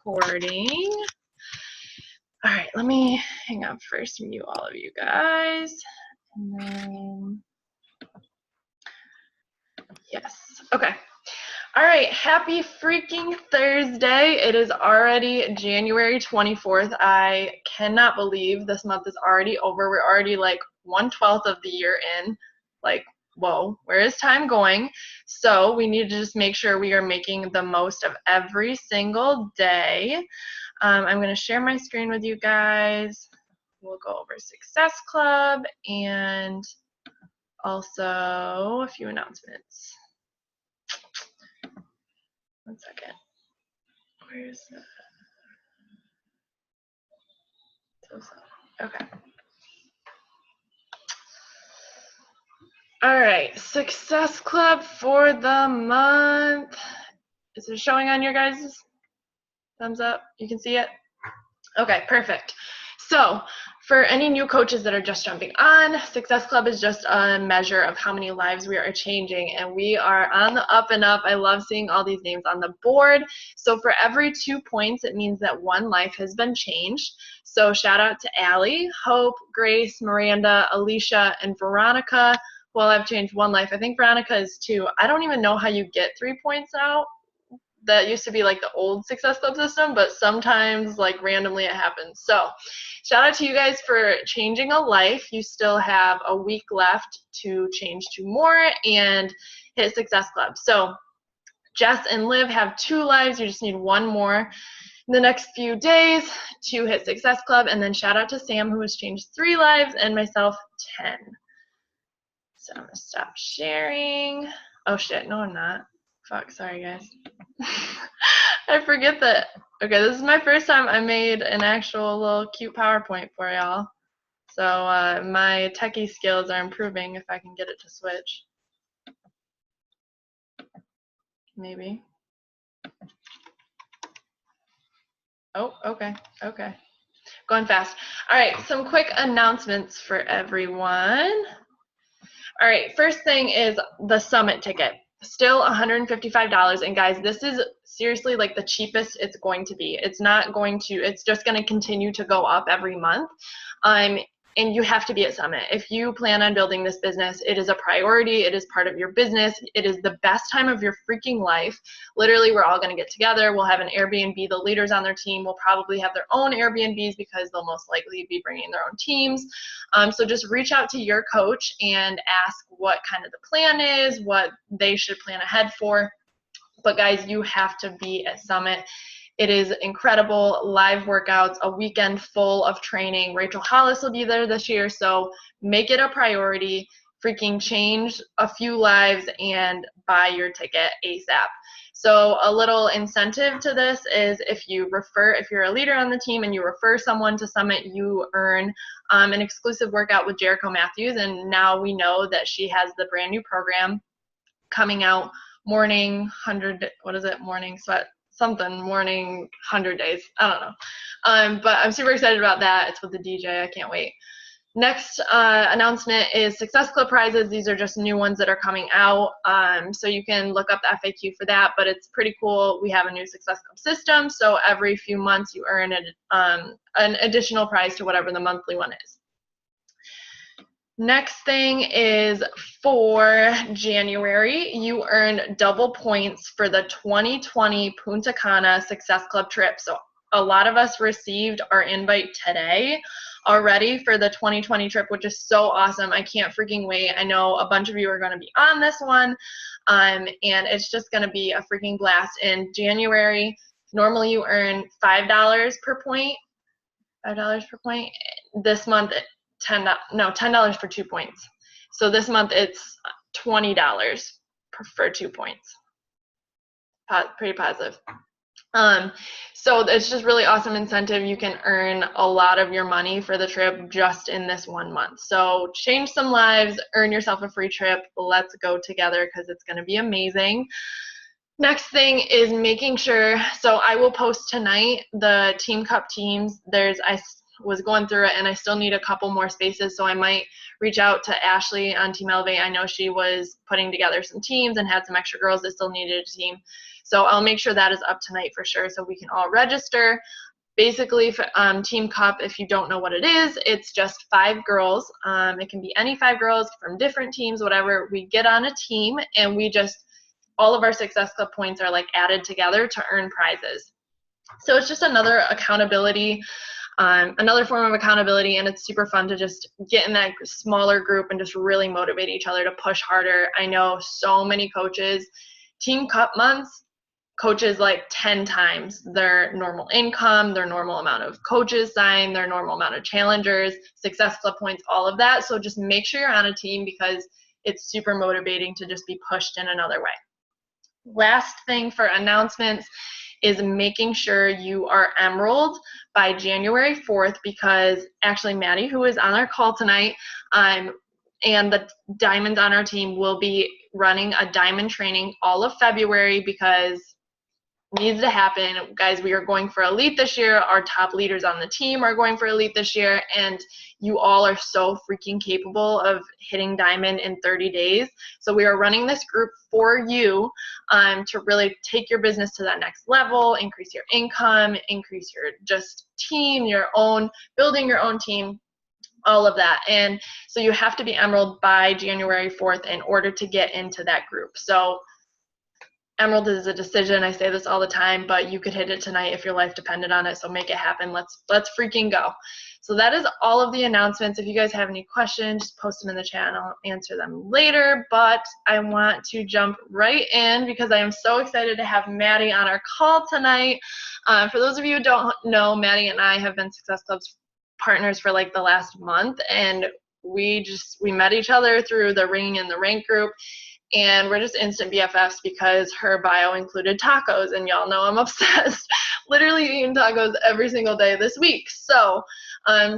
recording. All right, let me hang on first, mute all of you guys. And then, yes, okay. All right, happy freaking Thursday. It is already January 24th. I cannot believe this month is already over. We're already like 1/12 of the year in. Like, whoa, where is time going? So we need to just make sure we are making the most of every single day. I'm going to share my screen with you guys. We'll go over Success Club and also a few announcements. One second. Where's that? Okay. All right, Success Club for the month. Is it showing on your guys' thumbs up? You can see it? Okay, perfect. So for any new coaches that are just jumping on, Success Club is just a measure of how many lives we are changing, and we are on the up and up. I love seeing all these names on the board. So for every 2 points, it means that one life has been changed. So shout out to Allie, Hope, Grace, Miranda, Alicia, and Veronica. Well, I've changed one life. I think Veronica is 2. I don't even know how you get 3 points out. That used to be like the old Success Club system, but sometimes like randomly it happens. So shout out to you guys for changing a life. You still have a week left to change 2 more and hit Success Club. So Jess and Liv have 2 lives. You just need 1 more in the next few days to hit Success Club. And then shout out to Sam, who has changed 3 lives, and myself 10. So I'm going to stop sharing. Oh shit, no I'm not. Fuck, sorry guys. I forget that. Okay, this is my first time I made an actual little cute PowerPoint for y'all. So my techie skills are improving if I can get it to switch. Maybe. Oh, okay, okay. Going fast. All right, some quick announcements for everyone. All right, first thing is the summit ticket. Still $155, and guys, this is seriously like the cheapest it's going to be. It's not going to, it's just going to continue to go up every month. And you have to be at Summit. If you plan on building this business, it is a priority. It is part of your business. It is the best time of your freaking life. Literally, we're all going to get together. We'll have an Airbnb. The leaders on their team will probably have their own Airbnbs because they'll most likely be bringing their own teams. So just reach out to your coach and ask what kind of the plan is, what they should plan ahead for. But guys, you have to be at Summit. It is incredible, live workouts, a weekend full of training. Rachel Hollis will be there this year, so make it a priority. Freaking change a few lives and buy your ticket ASAP. So a little incentive to this is if you're a leader on the team and you refer someone to Summit, you earn an exclusive workout with Jericho Matthews, and now we know that she has the brand new program coming out, morning 100, what is it, morning sweat, something, morning 100 days, I don't know. But I'm super excited about that. It's with the DJ, I can't wait. Next announcement is Success Club prizes. These are just new ones that are coming out. So you can look up the FAQ for that, but it's pretty cool. We have a new Success Club system, so every few months you earn an additional prize to whatever the monthly one is. Next thing is for January, you earn double points for the 2020 Punta Cana Success Club trip. So a lot of us received our invite today already for the 2020 trip, which is so awesome. I can't freaking wait. I know a bunch of you are going to be on this one, and it's just going to be a freaking blast. In January, normally you earn $5 per point. $5 per point. This month, $10 for 2 points. So this month it's $20 for 2 points. Pretty positive. So it's just really awesome incentive. You can earn a lot of your money for the trip just in this 1 month. So change some lives, earn yourself a free trip. Let's go together because it's going to be amazing. Next thing is making sure, so I will post tonight the Team Cup teams. was going through it, and I still need a couple more spaces, so I might reach out to Ashley on Team Elevate. I know she was putting together some teams and had some extra girls that still needed a team. So I'll make sure that is up tonight for sure, so we can all register. Basically, Team Cup, if you don't know what it is, it's just 5 girls. It can be any 5 girls from different teams, whatever. We get on a team, and we just, all of our Success Club points are like added together to earn prizes. So it's just another accountability, another form of accountability, and it's super fun to just get in that smaller group and just really motivate each other to push harder. I know so many coaches, Team Cup months, coaches like 10 times their normal income, their normal amount of coaches signed, their normal amount of challengers, Success Club points, all of that. So just make sure you're on a team because it's super motivating to just be pushed in another way. Last thing for announcements is making sure you are Emerald by January 4th, because actually Maddie, who is on our call tonight, and the Diamonds on our team will be running a Diamond training all of February, because needs to happen. Guys, we are going for Elite this year. Our top leaders on the team are going for Elite this year, and you all are so freaking capable of hitting Diamond in 30 days. So we are running this group for you to really take your business to that next level, increase your income, increase your just team, your own, building your own team, all of that. And so you have to be Emerald by January 4th in order to get into that group. So Emerald is a decision. I say this all the time, but you could hit it tonight if your life depended on it. So make it happen. Let's freaking go. So that is all of the announcements. If you guys have any questions, just post them in the chat and I'll answer them later. But I want to jump right in because I am so excited to have Maddie on our call tonight. For those of you who don't know, Maddie and I have been Success Club's partners for like the last month, and we met each other through the Ring and the Rank group. And we're just instant BFFs because her bio included tacos, and y'all know I'm obsessed. Literally eating tacos every single day this week. So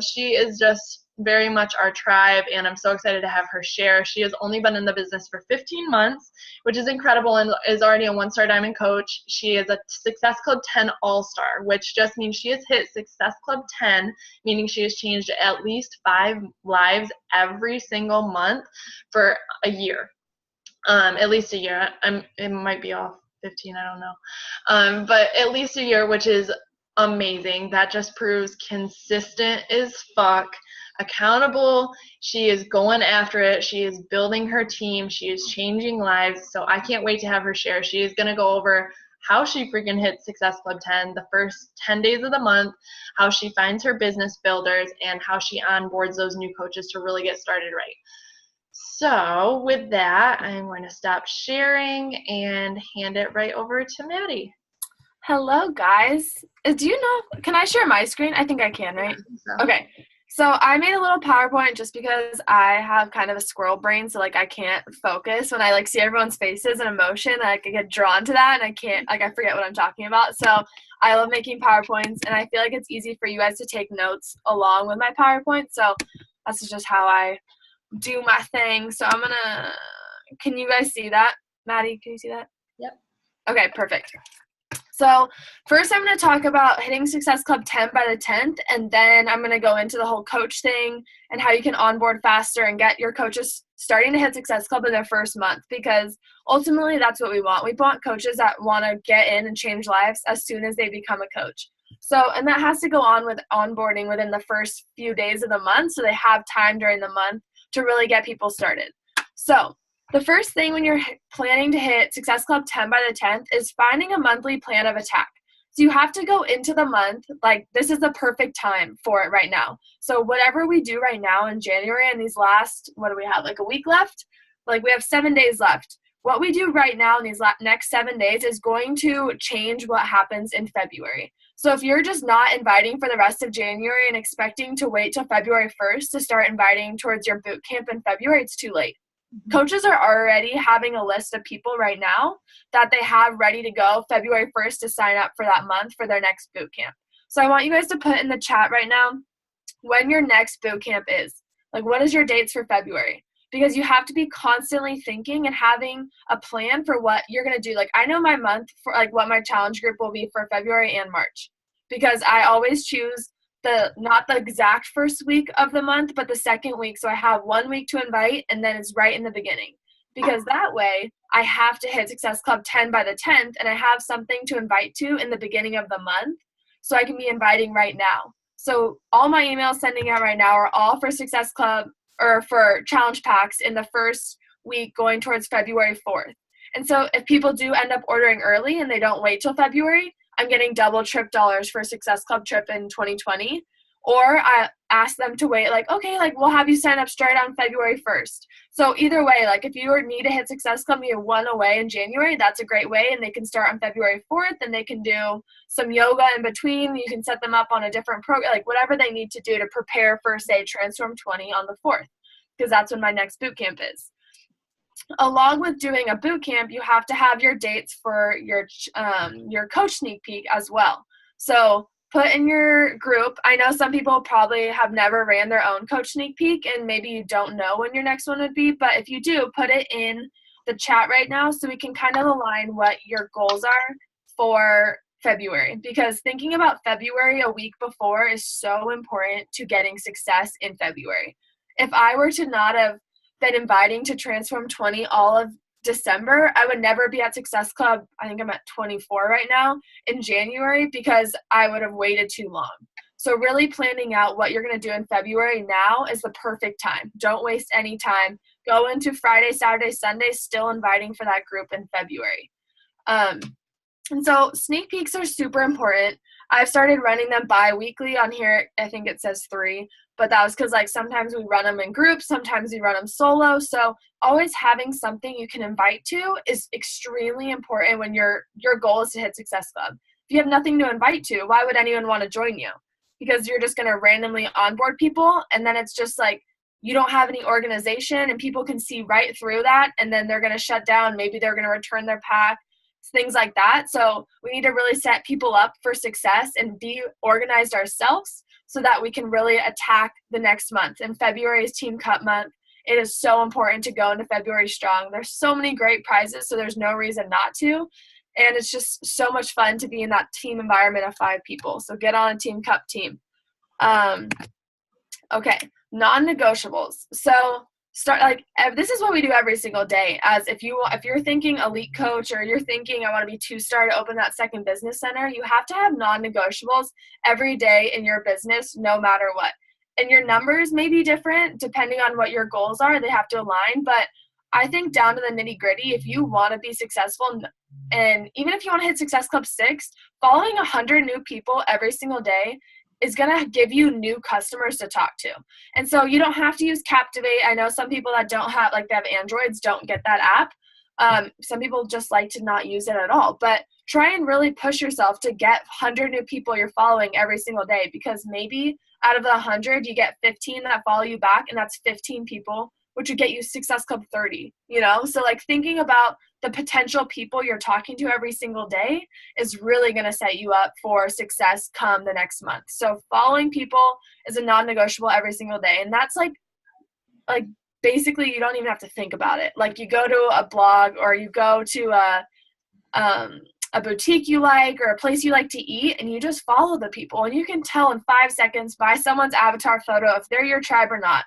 she is just very much our tribe, and I'm so excited to have her share. She has only been in the business for 15 months, which is incredible, and is already a 1-star Diamond coach. She is a Success Club 10 All-Star, which just means she has hit Success Club 10, meaning she has changed at least 5 lives every single month for a year. At least a year. It might be off 15, I don't know. But at least a year, which is amazing. That just proves consistent as fuck, accountable. She is going after it. She is building her team. She is changing lives. So I can't wait to have her share. She is going to go over how she freaking hit Success Club 10 the first 10 days of the month, how she finds her business builders, and how she onboards those new coaches to really get started right. So with that, I'm going to stop sharing and hand it right over to Maddie. Hello, guys. Do you know, can I share my screen? I think I can, right? So. Okay. So I made a little PowerPoint just because I have kind of a squirrel brain, so like I can't focus when I like see everyone's faces and emotion. I get drawn to that, and I forget what I'm talking about. So I love making PowerPoints, and I feel like it's easy for you guys to take notes along with my PowerPoint. So that's just how I do my thing. So can you guys see that? Maddie, can you see that? Yep. Okay, perfect. So first I'm going to talk about hitting Success Club 10 by the 10th, and then I'm going to go into the whole coach thing and how you can onboard faster and get your coaches starting to hit Success Club in their first month, because ultimately that's what we want. We want coaches that want to get in and change lives as soon as they become a coach. So, and that has to go on with onboarding within the first few days of the month, so they have time during the month to really get people started. So the first thing when you're planning to hit Success Club 10 by the 10th is finding a monthly plan of attack. So you have to go into the month, like this is the perfect time for it right now. So whatever we do right now in January and these last, what do we have, like a week left? Like we have 7 days left. What we do right now in these next 7 days is going to change what happens in February. So if you're just not inviting for the rest of January and expecting to wait till February 1st to start inviting towards your boot camp in February, it's too late. Mm-hmm. Coaches are already having a list of people right now that they have ready to go February 1st to sign up for that month for their next boot camp. So I want you guys to put in the chat right now when your next boot camp is. Like, what is your dates for February? Because you have to be constantly thinking and having a plan for what you're going to do. Like, I know my month for like what my challenge group will be for February and March, because I always choose not the exact first week of the month, but the second week. So I have 1 week to invite, and then it's right in the beginning. Because that way I have to hit Success Club 10 by the 10th, and I have something to invite to in the beginning of the month, so I can be inviting right now. So all my emails sending out right now are all for Success Club or for challenge packs in the first week going towards February 4th. And so if people do end up ordering early and they don't wait till February, I'm getting double trip dollars for a Success Club trip in 2020. Or I ask them to wait, like, okay, like, we'll have you sign up straight on February 1st. So either way, like, if you need to hit Success Club, you have one away in January, that's a great way, and they can start on February 4th, and they can do some yoga in between. You can set them up on a different program, like, whatever they need to do to prepare for, say, Transform 20 on the 4th, because that's when my next boot camp is. Along with doing a boot camp, you have to have your dates for your coach sneak peek as well. So put in your group. I know some people probably have never ran their own coach sneak peek, and maybe you don't know when your next one would be, but if you do, put it in the chat right now so we can kind of align what your goals are for February, because thinking about February a week before is so important to getting success in February. If I were to not have been inviting to Transform 20 all of December, I would never be at Success Club. I think I'm at 24 right now in January, because I would have waited too long. So really planning out what you're going to do in February now is the perfect time. Don't waste any time. Go into Friday, Saturday, Sunday, still inviting for that group in February. And so sneak peeks are super important. I've started running them bi-weekly on here. I think it says 3, but that was because, like, sometimes we run them in groups, sometimes we run them solo. So always having something you can invite to is extremely important when your goal is to hit Success Club. If you have nothing to invite to, why would anyone want to join you? Because you're just going to randomly onboard people, and then it's just like you don't have any organization, and people can see right through that, and then they're going to shut down. Maybe they're going to return their pack, things like that. So we need to really set people up for success and be organized ourselves so that we can really attack the next month. And February is Team Cup month. It is so important to go into February strong. There's so many great prizes, so there's no reason not to. And it's just so much fun to be in that team environment of 5 people. So get on a Team Cup team. Okay, non-negotiables. So this is what we do every single day. As if you're thinking elite coach, or you're thinking I want to be 2-star to open that second business center, you have to have non-negotiables every day in your business, no matter what. And your numbers may be different depending on what your goals are. They have to align, but I think down to the nitty-gritty, if you want to be successful, and even if you want to hit Success Club 6, following 100 new people every single day is going to give you new customers to talk to. And so you don't have to use Captivate. I know some people that don't have, like, they have Androids, don't get that app. Some people just like to not use it at all. But try and really push yourself to get 100 new people you're following every single day, because maybe out of the 100, you get 15 that follow you back, and that's 15 people, which would get you Success Club 30, you know? So, like, thinking about the potential people you're talking to every single day is really going to set you up for success come the next month. So following people is a non-negotiable every single day. And that's like basically you don't even have to think about it. Like, you go to a blog, or you go to a boutique you like, or a place you like to eat, and you just follow the people, and you can tell in 5 seconds by someone's avatar photo if they're your tribe or not.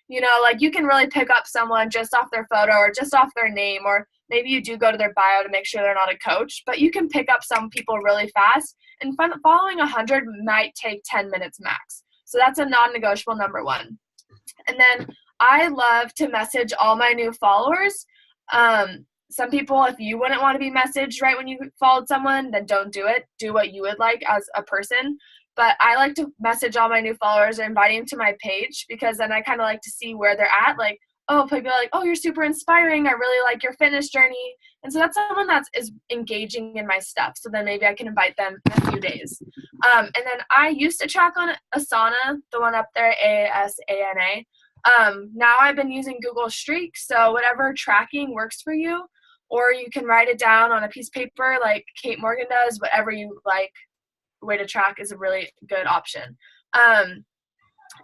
You know, like, you can really pick up someone just off their photo, or just off their name, or maybe you do go to their bio to make sure they're not a coach, but you can pick up some people really fast, and following 100 might take 10 minutes max. So that's a non-negotiable number 1. And then I love to message all my new followers. Some people, if you wouldn't want to be messaged right when you followed someone, then don't do it. Do what you would like as a person. But I like to message all my new followers or invite them to my page, because then I kind of like to see where they're at. Like, oh, people are like, oh, you're super inspiring. I really like your fitness journey. And so that's someone that is engaging in my stuff. So then maybe I can invite them in a few days. And then I used to track on Asana, the one up there, ASANA. Now I've been using Google Streak. So whatever tracking works for you, or you can write it down on a piece of paper like Kate Morgan does. Whatever you like, way to track is a really good option.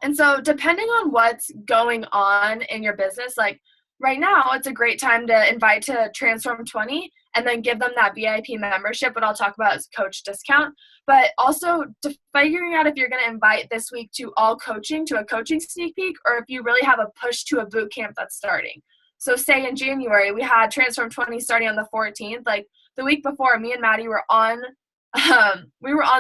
And so depending on what's going on in your business, like right now, it's a great time to invite to Transform 20. and then give them that VIP membership, what I'll talk about is coach discount. But also figuring out if you're going to invite this week to all coaching, to a coaching sneak peek, or if you really have a push to a boot camp that's starting. So say in January, we had Transform 20 starting on the 14th. Like the week before, me and Maddie were on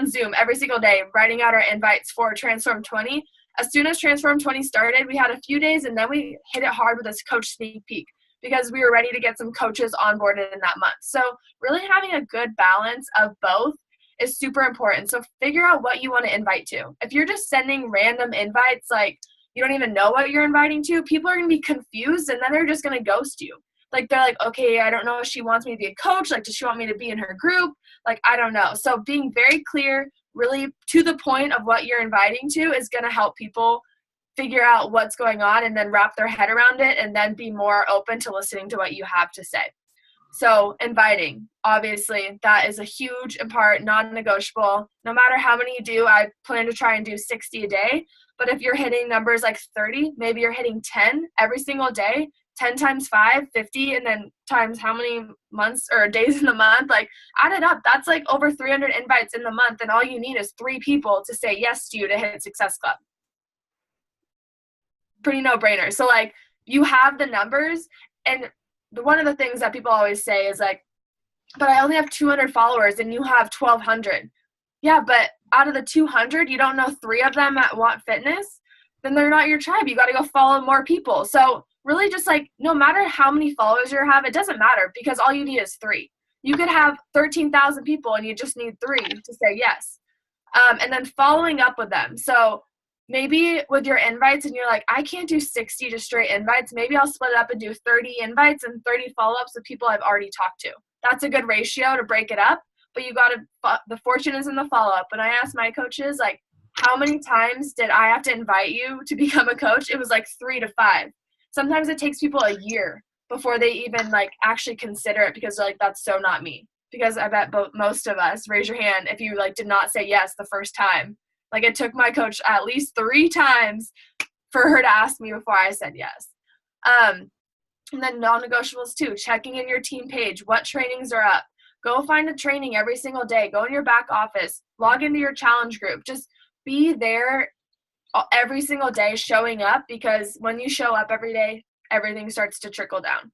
Zoom every single day writing out our invites for Transform 20. As soon as Transform 20 started, we had a few days, and then we hit it hard with this coach sneak peek because we were ready to get some coaches onboarded in that month. So really having a good balance of both is super important. So figure out what you want to invite to. If you're just sending random invites, like you don't even know what you're inviting to, people are going to be confused, and then they're just going to ghost you. Like they're like, okay, I don't know if she wants me to be a coach. Like, does she want me to be in her group? Like, I don't know. So being very clear, really to the point of what you're inviting to is going to help people figure out what's going on and then wrap their head around it and then be more open to listening to what you have to say. So inviting, obviously, that is a huge part, non-negotiable. No matter how many you do, I plan to try and do 60 a day. But if you're hitting numbers like 30, maybe you're hitting 10 every single day, 10 times 5, 50, and then times how many months or days in the month, like add it up. That's like over 300 invites in the month, and all you need is 3 people to say yes to you to hit Success Club. Pretty no-brainer. So like you have the numbers, and one of the things that people always say is like, but I only have 200 followers and you have 1,200. Yeah, but out of the 200, you don't know 3 of them that want fitness, then they're not your tribe. You got to go follow more people. So really just like no matter how many followers you have, it doesn't matter because all you need is 3. You could have 13,000 people and you just need 3 to say yes. And then following up with them. So maybe with your invites and you're like, I can't do 60 just straight invites. Maybe I'll split it up and do 30 invites and 30 follow-ups with people I've already talked to. That's a good ratio to break it up. But you got to, the fortune is in the follow-up. When I asked my coaches, like, how many times did I have to invite you to become a coach? It was like 3 to 5. Sometimes it takes people a year before they even like actually consider it because they're like, that's so not me. Because I bet most of us, raise your hand if you like did not say yes the first time. Like it took my coach at least 3 times for her to ask me before I said yes. And then non-negotiables too, checking in your team page, what trainings are up. Go find a training every single day. Go in your back office. Log into your challenge group. Just be there every single day showing up because when you show up every day, everything starts to trickle down.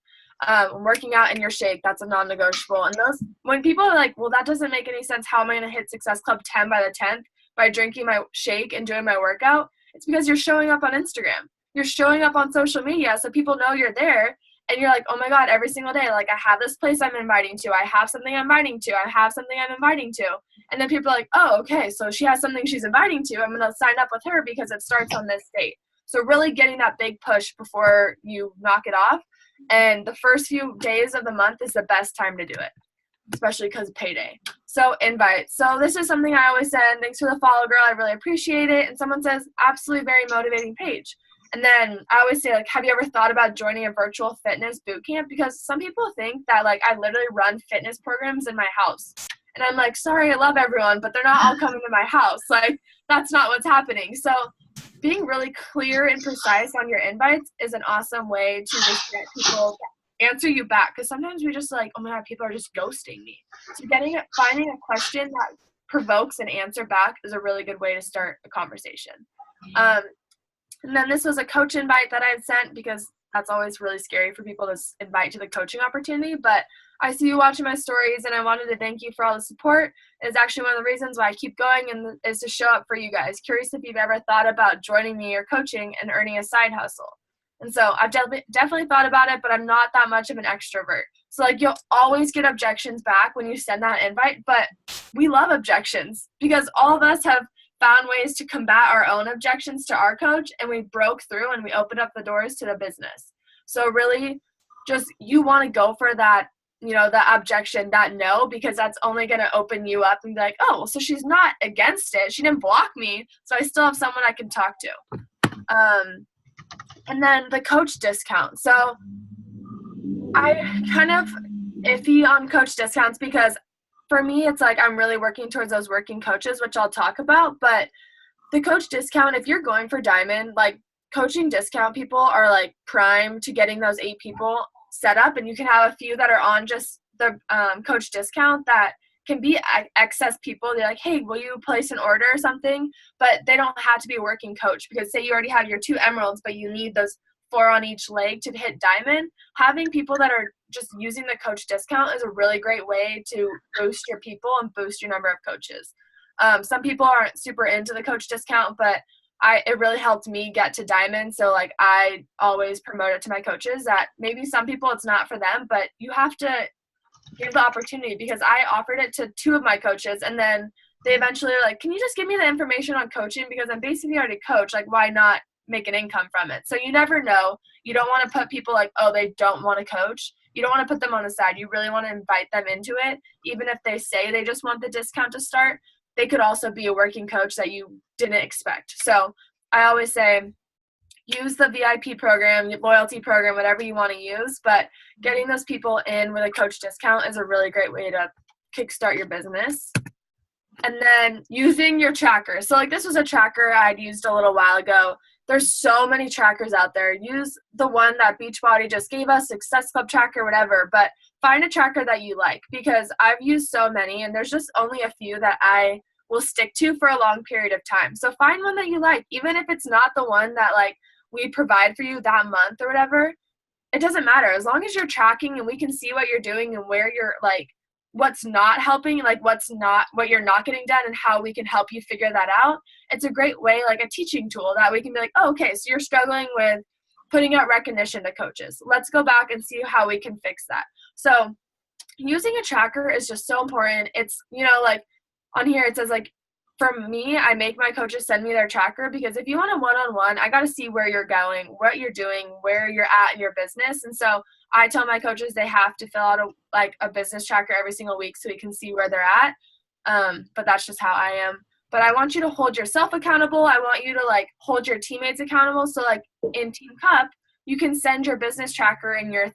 Working out in your shake, that's a non-negotiable. And those, when people are like, well, that doesn't make any sense. How am I going to hit Success Club 10 by the 10th? By drinking my shake and doing my workout? It's because you're showing up on Instagram. You're showing up on social media so people know you're there. And you're like, oh my God, every single day, like I have this place I'm inviting to. I have something I'm inviting to. I have something I'm inviting to. And then people are like, oh, okay, so she has something she's inviting to. I'm going to sign up with her because it starts on this date. So really getting that big push before you knock it off. And the first few days of the month is the best time to do it, especially because of payday. So invite. So this is something I always send. Thanks for the follow, girl. I really appreciate it. And someone says, absolutely very motivating page. And then I always say, like, have you ever thought about joining a virtual fitness boot camp? Because some people think that, like, I literally run fitness programs in my house. And I'm like, sorry, I love everyone, but they're not all coming to my house. Like, that's not what's happening. So being really clear and precise on your invites is an awesome way to just get people to answer you back. Because sometimes we just like, oh my God, people are just ghosting me. So finding a question that provokes an answer back is a really good way to start a conversation. And then this was a coach invite that I had sent because that's always really scary for people to invite to the coaching opportunity. But I see you watching my stories, and I wanted to thank you for all the support. It's actually one of the reasons why I keep going and is to show up for you guys. Curious if you've ever thought about joining me or coaching and earning a side hustle. And so I've definitely thought about it, but I'm not that much of an extrovert. So like you'll always get objections back when you send that invite, but we love objections because all of us have found ways to combat our own objections to our coach, and we broke through and we opened up the doors to the business. So really just you want to go for that, you know, the objection, that no, because that's only going to open you up and be like, oh, well, so she's not against it. She didn't block me, so I still have someone I can talk to. And then the coach discount. So I kind of iffy on coach discounts because for me, it's like I'm really working towards those working coaches, which I'll talk about. But the coach discount, if you're going for Diamond, like coaching discount people are like prime to getting those 8 people set up. And you can have a few that are on just the coach discount that can be excess people. They're like, hey, will you place an order or something? But they don't have to be a working coach, because say you already have your 2 emeralds, but you need those 4 on each leg to hit diamond. Having people that are just using the coach discount is a really great way to boost your people and boost your number of coaches. Some people aren't super into the coach discount, but it really helped me get to diamond. So like I always promote it to my coaches that maybe some people it's not for them, but you have to give the opportunity, because I offered it to 2 of my coaches, and then they eventually were like, can you just give me the information on coaching, because I'm basically already coach, like why not make an income from it? So you never know. You don't want to put people like, oh, they don't want to coach. You don't want to put them on the side. You really want to invite them into it. Even if they say they just want the discount to start, they could also be a working coach that you didn't expect. So I always say, use the VIP program, loyalty program, whatever you want to use, but getting those people in with a coach discount is a really great way to kickstart your business. And then using your tracker. So like this was a tracker I'd used a little while ago. There's so many trackers out there. Use the one that Beachbody just gave us, Success Club tracker, whatever, but find a tracker that you like, because I've used so many and there's just only a few that I will stick to for a long period of time. So find one that you like, even if it's not the one that like we provide for you that month or whatever. It doesn't matter. As long as you're tracking and we can see what you're doing and where you're like, what's not helping, like what you're not getting done and how we can help you figure that out. It's a great way, like a teaching tool that we can be like, oh, okay, so you're struggling with putting out recognition to coaches. Let's go back and see how we can fix that. So using a tracker is just so important. It's, like on here it says like, for me, I make my coaches send me their tracker, because if you want a one-on-one, I got to see where you're going, what you're doing, where you're at in your business. And so I tell my coaches they have to fill out a business tracker every single week so we can see where they're at. But that's just how I am. But I want you to hold yourself accountable. I want you to like hold your teammates accountable. So like in Team Cup, you can send your business tracker in your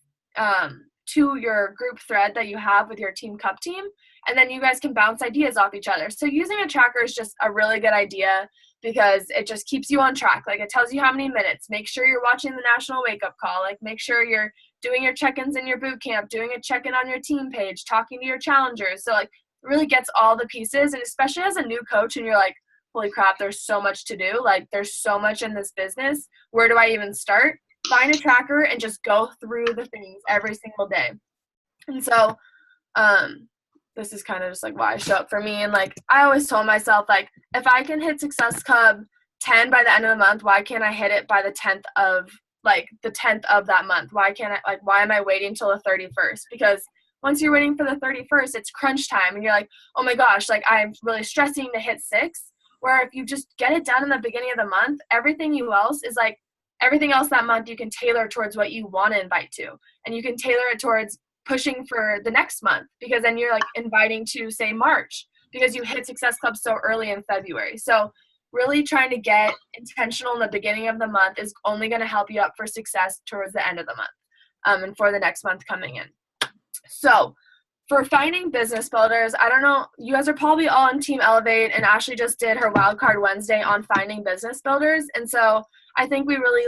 to your group thread that you have with your Team Cup team, and then you guys can bounce ideas off each other. So using a tracker is just a really good idea, because it just keeps you on track. Like it tells you how many minutes. Make sure you're watching the national wake-up call. Like make sure you're doing your check-ins in your boot camp, doing a check-in on your team page, talking to your challengers. So like it really gets all the pieces. And especially as a new coach and you're like, holy crap, there's so much to do. Like there's so much in this business. Where do I even start? Find a tracker and just go through the things every single day. And so this is kind of just like why I show up for me. And like I always told myself, like if I can hit Success Club 10 by the end of the month, why can't I hit it by the 10th of that month? Why am I waiting till the 31st? Because once you're waiting for the 31st, it's crunch time and you're like, oh my gosh, like I'm really stressing to hit 6. Where if you just get it done in the beginning of the month, everything else that month you can tailor towards what you want to invite to. And you can tailor it towards pushing for the next month, because then you're like inviting to say March, because you hit Success Club so early in February. So really trying to get intentional in the beginning of the month is only going to help you up for success towards the end of the month and for the next month coming in. So for finding business builders, I don't know, you guys are probably all on Team Elevate, and Ashley just did her Wildcard Wednesday on finding business builders. And so I think we really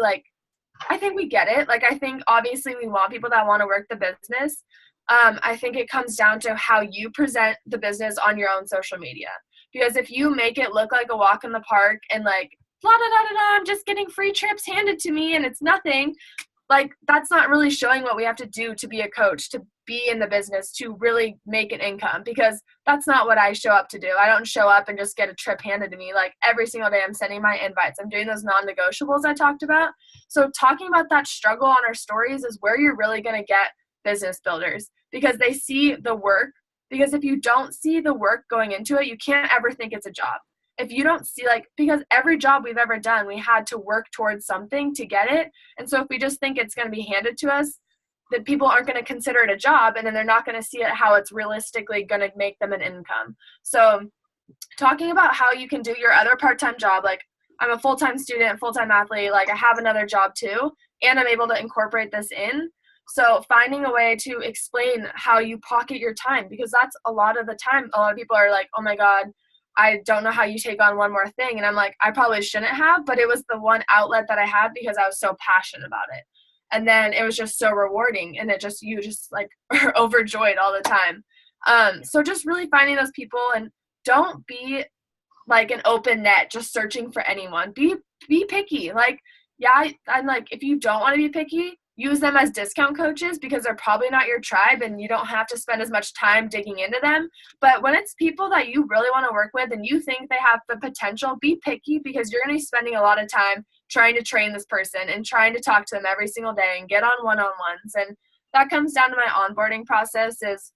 I think we get it. Like, I think obviously we want people that want to work the business. I think it comes down to how you present the business on your own social media. Because if you make it look like a walk in the park and like, blah, blah, blah, blah, blah, I'm just getting free trips handed to me and it's nothing, like that's not really showing what we have to do to be a coach, to be in the business, to really make an income, because that's not what I show up to do. I don't show up and just get a trip handed to me. Like every single day I'm sending my invites. I'm doing those non-negotiables I talked about. So talking about that struggle on our stories is where you're really going to get business builders, because they see the work. Because if you don't see the work going into it, you can't ever think it's a job. If you don't see, because every job we've ever done, we had to work towards something to get it. And so if we just think it's going to be handed to us, that people aren't going to consider it a job, and then they're not going to see it how it's realistically going to make them an income. So talking about how you can do your other part-time job, like I'm a full-time student, full-time athlete, like I have another job too, and I'm able to incorporate this in. So finding a way to explain how you pocket your time, because that's a lot of the time. A lot of people are like, oh my God, I don't know how you take on one more thing. And I'm like, I probably shouldn't have, but it was the one outlet that I had because I was so passionate about it. And then it was just so rewarding, and you just like are overjoyed all the time. So just really finding those people, and don't be like an open net just searching for anyone. Be picky. Like, yeah, I'm like, if you don't want to be picky, use them as discount coaches because they're probably not your tribe and you don't have to spend as much time digging into them. But when it's people that you really want to work with and you think they have the potential, be picky because you're going to be spending a lot of time trying to train this person and trying to talk to them every single day and get on one-on-ones. And that comes down to my onboarding process. Is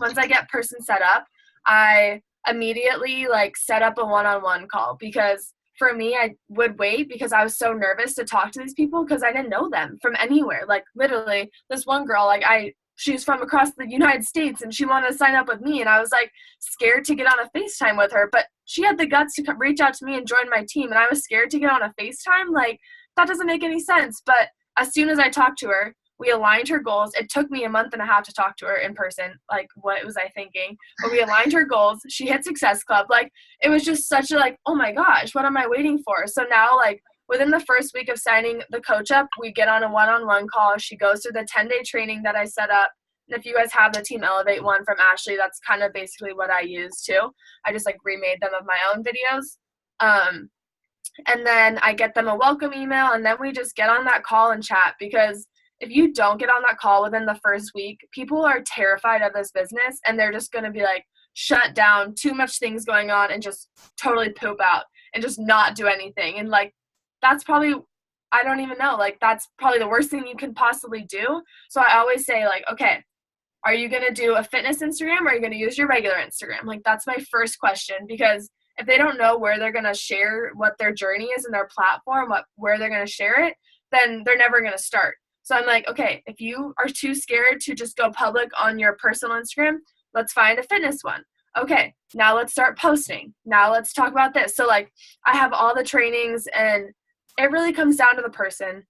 once I get person set up, I immediately like set up a one-on-one call, because for me, I would wait because I was so nervous to talk to these people because I didn't know them from anywhere. Like literally this one girl, she's from across the United States and she wanted to sign up with me, and I was like scared to get on a FaceTime with her, but she had the guts to reach out to me and join my team, and I was scared to get on a FaceTime. Like, that doesn't make any sense. But as soon as I talked to her, we aligned her goals. It took me a month and a half to talk to her in person. Like, what was I thinking? But we aligned her goals. She hit Success Club. Like, it was just such a like, oh my gosh, what am I waiting for? So now, like, within the first week of signing the coach up, we get on a one-on-one call. She goes through the 10-day training that I set up. And if you guys have the Team Elevate one from Ashley, that's kind of basically what I use too. I just like remade them of my own videos. And then I get them a welcome email, and then we just get on that call and chat, because if you don't get on that call within the first week, people are terrified of this business and they're just going to be like shut down, too much things going on, and just totally poop out and just not do anything. And like, that's probably, I don't even know, like that's probably the worst thing you can possibly do. So I always say like, okay, are you going to do a fitness Instagram or are you going to use your regular Instagram? Like, that's my first question, because if they don't know where they're going to share what their journey is in their platform, where they're going to share it, then they're never going to start. So I'm like, okay, if you are too scared to just go public on your personal Instagram, let's find a fitness one. Okay, now let's start posting. Now let's talk about this. So like, I have all the trainings, and it really comes down to the person.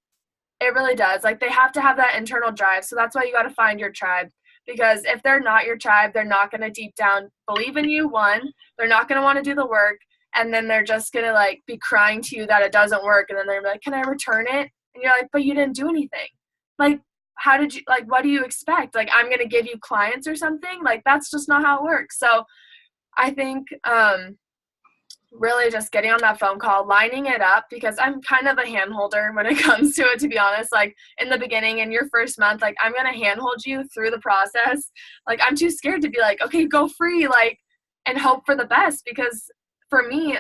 It really does. Like, they have to have that internal drive. So that's why you got to find your tribe, because if they're not your tribe, they're not going to deep down believe in you. One, they're not going to want to do the work. And then they're just going to like be crying to you that it doesn't work. And then they're like, can I return it? And you're like, but you didn't do anything. Like, how did you, like, what do you expect? Like, I'm going to give you clients or something? Like, that's just not how it works. So I think really just getting on that phone call, lining it up, because I'm kind of a hand holder when it comes to it, to be honest. Like, in the beginning, in your first month, like, I'm going to hand hold you through the process. Like, I'm too scared to be like, okay, go free, like, and hope for the best, because for me,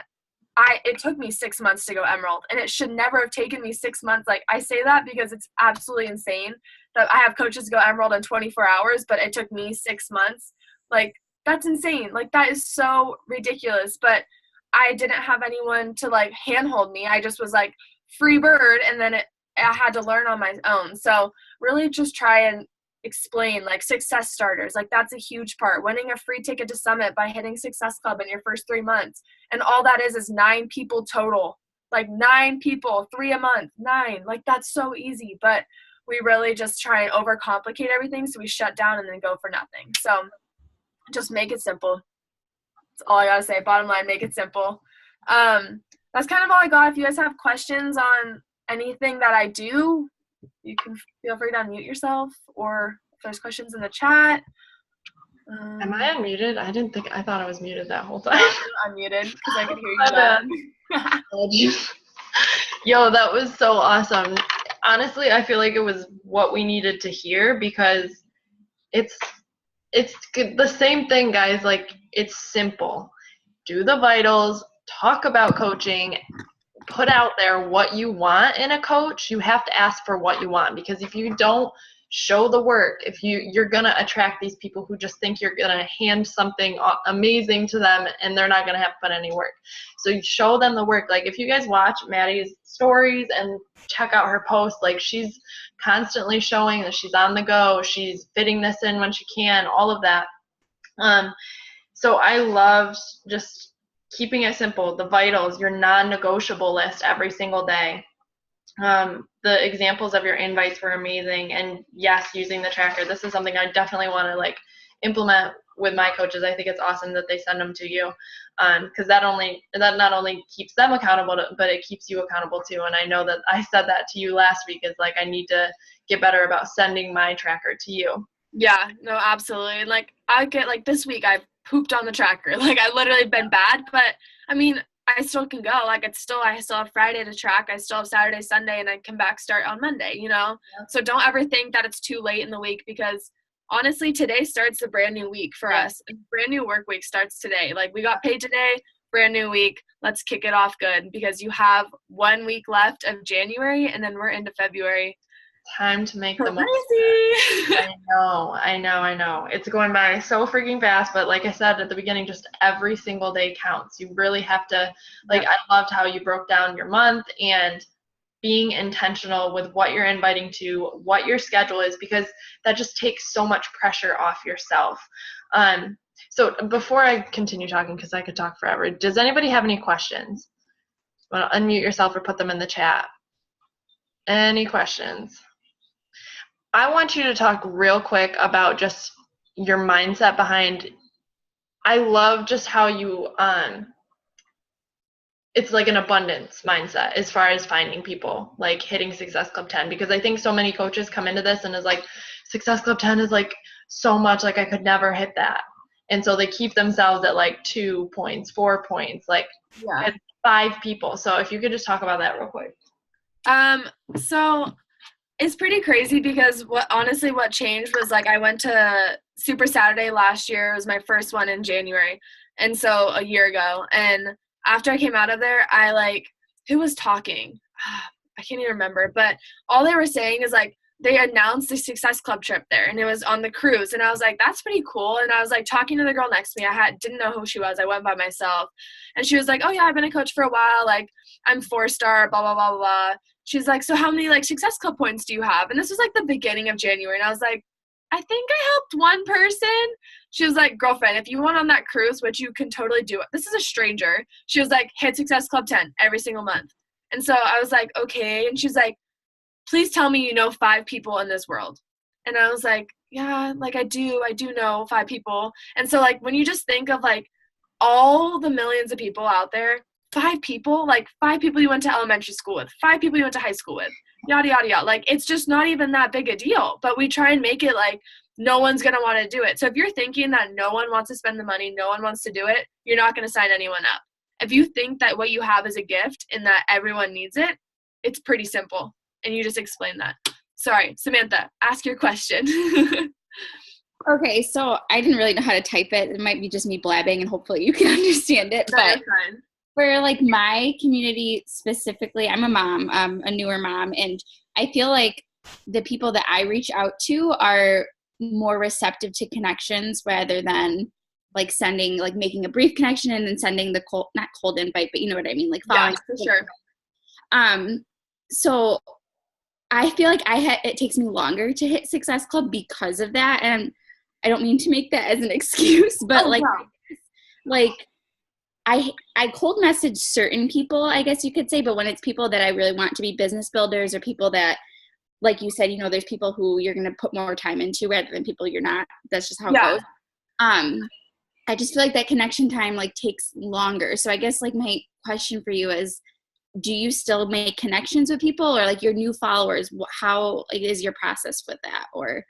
it took me 6 months to go Emerald, and it should never have taken me 6 months. Like, I say that because it's absolutely insane that I have coaches go Emerald in 24 hours, but it took me 6 months. Like, that's insane. Like, that is so ridiculous. But I didn't have anyone to like handhold me. I just was like free bird, and then I had to learn on my own. So really just try and explain like success starters. Like, that's a huge part. Winning a free ticket to Summit by hitting Success Club in your first 3 months. And all that is 9 people total. Like, 9 people, 3 a month, 9. Like, that's so easy. But we really just try and overcomplicate everything. So we shut down and then go for nothing. So just make it simple. That's all I gotta say. Bottom line, make it simple. That's kind of all I got. If you guys have questions on anything that I do, you can feel free to unmute yourself, or if there's questions in the chat. Am I unmuted? I thought I was muted that whole time. I'm unmuted because I could hear you. Yo, that was so awesome. Honestly, I feel like it was what we needed to hear, because it's the same thing, guys. Like, it's simple. Do the vitals, talk about coaching, put out there what you want in a coach. You have to ask for what you want, because if you don't show the work, if you're going to attract these people who just think you're going to hand something amazing to them, and they're not going to have to put any work. So you show them the work. Like, if you guys watch Maddie's stories and check out her posts, like, she's constantly showing that she's on the go, she's fitting this in when she can, all of that. So I loved just keeping it simple. The vitals, your non-negotiable list every single day. The examples of your invites were amazing. And yes, using the tracker. This is something I definitely want to like implement with my coaches. I think it's awesome that they send them to you, because that not only keeps them accountable, but it keeps you accountable too. And I know that I said that to you last week, is like, I need to get better about sending my tracker to you. Yeah, no, absolutely. Like, I get, like, this week I pooped on the tracker. Like, I literally been bad, but I mean, I still can go. Like, I still have Friday to track. I still have Saturday, Sunday, and I can start on Monday, you know? Yeah. So don't ever think that it's too late in the week, because honestly, today starts the brand new week for us. A brand new work week starts today. Like, we got paid today, brand new week. Let's kick it off good, because you have 1 week left of January, and then we're into February. Time to make the most. I know. It's going by so freaking fast, but like I said at the beginning, just every single day counts. You really have to, like, I loved how you broke down your month and being intentional with what you're inviting to, what your schedule is, because that just takes so much pressure off yourself. So before I continue talking, because I could talk forever, does anybody have any questions? Want to unmute yourself or put them in the chat? Any questions? I want you to talk real quick about just your mindset behind. I love just how you, it's like an abundance mindset as far as finding people, like hitting Success Club 10, because I think so many coaches come into this and is like, Success Club 10 is like so much, like I could never hit that. And so they keep themselves at like 2 points, 4 points, like 5 people. So if you could just talk about that real quick. So it's pretty crazy, because what changed was, like, I went to Super Saturday last year. It was my first one in January. And so a year ago. And after I came out of there, who was talking? I can't even remember. But all they were saying is, like, they announced the Success Club trip there, and it was on the cruise. And I was like, that's pretty cool. And I was, like, talking to the girl next to me. Didn't know who she was. I went by myself. And she was like, oh, yeah, I've been a coach for a while. Like, I'm 4-star, blah, blah, blah, blah. She's like, so how many, like, Success Club points do you have? And this was, like, the beginning of January. And I was like, I think I helped one person. She was like, girlfriend, if you went on that cruise, which you can totally do it. This is a stranger. She was like, hit Success Club 10 every single month. And so I was like, okay. And she's like, please tell me you know 5 people in this world. And I was like, yeah, like, I do know 5 people. And so, like, when you just think of, like, all the millions of people out there, 5 people, like 5 people you went to elementary school with, 5 people you went to high school with, yada, yada, yada. Like, it's just not even that big a deal. But we try and make it like no one's going to want to do it. So if you're thinking that no one wants to spend the money, no one wants to do it, you're not going to sign anyone up. If you think that what you have is a gift and that everyone needs it, it's pretty simple. And you just explain that. Sorry, Samantha, ask your question. Okay, so I didn't really know how to type it. It might be just me blabbing, and hopefully you can understand it. No, but fine. For, like, my community specifically, I'm a mom, a newer mom, and I feel like the people that I reach out to are more receptive to connections rather than, like, making a brief connection and then sending the not cold invite, but you know what I mean, like, following. Yeah, for sure. So I feel like it takes me longer to hit Success Club because of that, and I don't mean to make that as an excuse, but I cold message certain people, I guess you could say, but when it's people that I really want to be business builders, or people that, like you said, you know, there's people who you're going to put more time into rather than people you're not. That's just how it goes. I just feel like that connection time, like, takes longer. So I guess, like, my question for you is, do you still make connections with people, or, like, your new followers? How, like, is your process with that? Or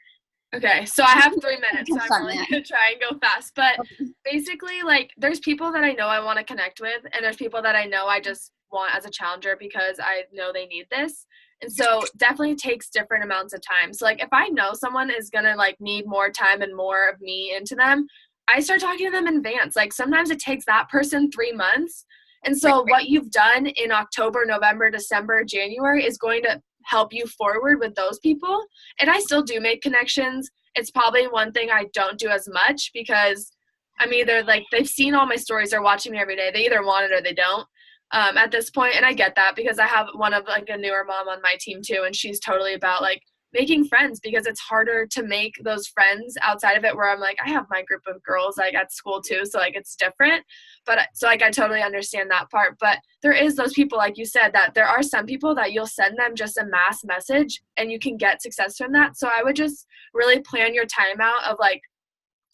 okay, so I have 3 minutes, so I'm really going to try and go fast. But basically, like, there's people that I know I want to connect with, and there's people that I know I just want as a challenger because I know they need this. And so definitely takes different amounts of time. So, like, if I know someone is going to, like, need more time and more of me into them, I start talking to them in advance. Like, sometimes it takes that person 3 months. And so what you've done in October, November, December, January is going to help you forward with those people. And I still do make connections. It's probably one thing I don't do as much because I'm either, like, they've seen all my stories, they're watching me every day. They either want it or they don't at this point. And I get that because I have one of, like, a newer mom on my team too. And she's totally about, like, making friends, because it's harder to make those friends outside of it, where I'm like, I have my group of girls, like, at school too. So, like, it's different. But so, like, I totally understand that part. But there is those people, like you said, that there are some people that you'll send them just a mass message and you can get success from that. So I would just really plan your time out of, like,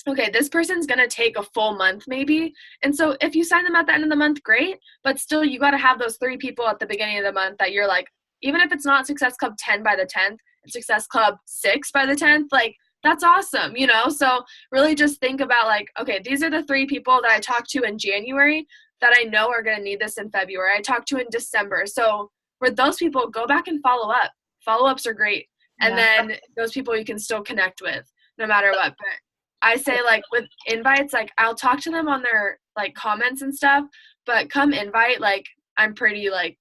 okay, this person's going to take a full month maybe. And so if you sign them at the end of the month, great. But still, you got to have those 3 people at the beginning of the month that you're like, even if it's not Success Club 10 by the 10th, it's Success Club 6 by the 10th, like, that's awesome, you know? So really just think about like, okay, these are the 3 people that I talked to in January that I know are going to need this in February. I talked to in December. So for those people, go back and follow up. Follow-ups are great. And then those people you can still connect with no matter what. But I say, like, with invites, like, I'll talk to them on their, like, comments and stuff, but come invite, like, I'm pretty, like,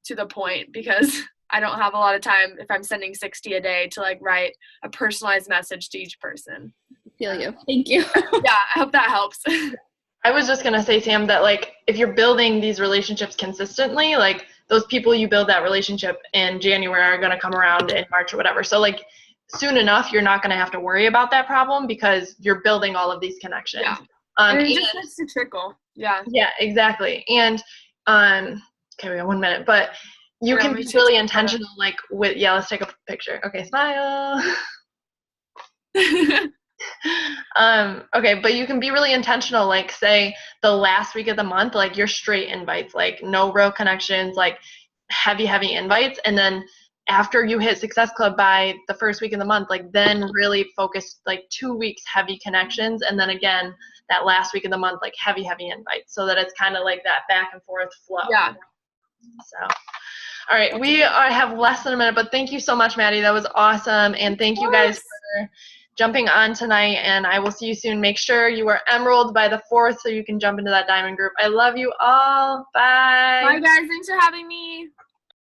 to the point because I don't have a lot of time if I'm sending 60 a day to, like, write a personalized message to each person. Feel you. Thank you. Yeah, I hope that helps. I was just going to say, Sam, that, like, if you're building these relationships consistently, like, those people you build that relationship in January are going to come around in March or whatever. So, like, soon enough, you're not going to have to worry about that problem because you're building all of these connections. Yeah. And it just starts to trickle. Yeah. Yeah, exactly. And, okay, we got 1 minute, but you can be really intentional, like, with, let's take a picture. Okay, smile. Okay, but you can be really intentional, like, say the last week of the month, like, you're straight invites, like, no real connections, like, heavy invites. And then after you hit Success Club by the first week of the month, like, then really focus, like, 2 weeks heavy connections, and then again that last week of the month, like, heavy invites, so that it's kind of like that back and forth flow. Yeah. So all right, we have less than a minute, but thank you so much, Maddie. That was awesome, and thank you guys for jumping on tonight, and I will see you soon. Make sure you are Emerald by the 4th so you can jump into that Diamond group. I love you all. Bye. Bye, guys. Thanks for having me.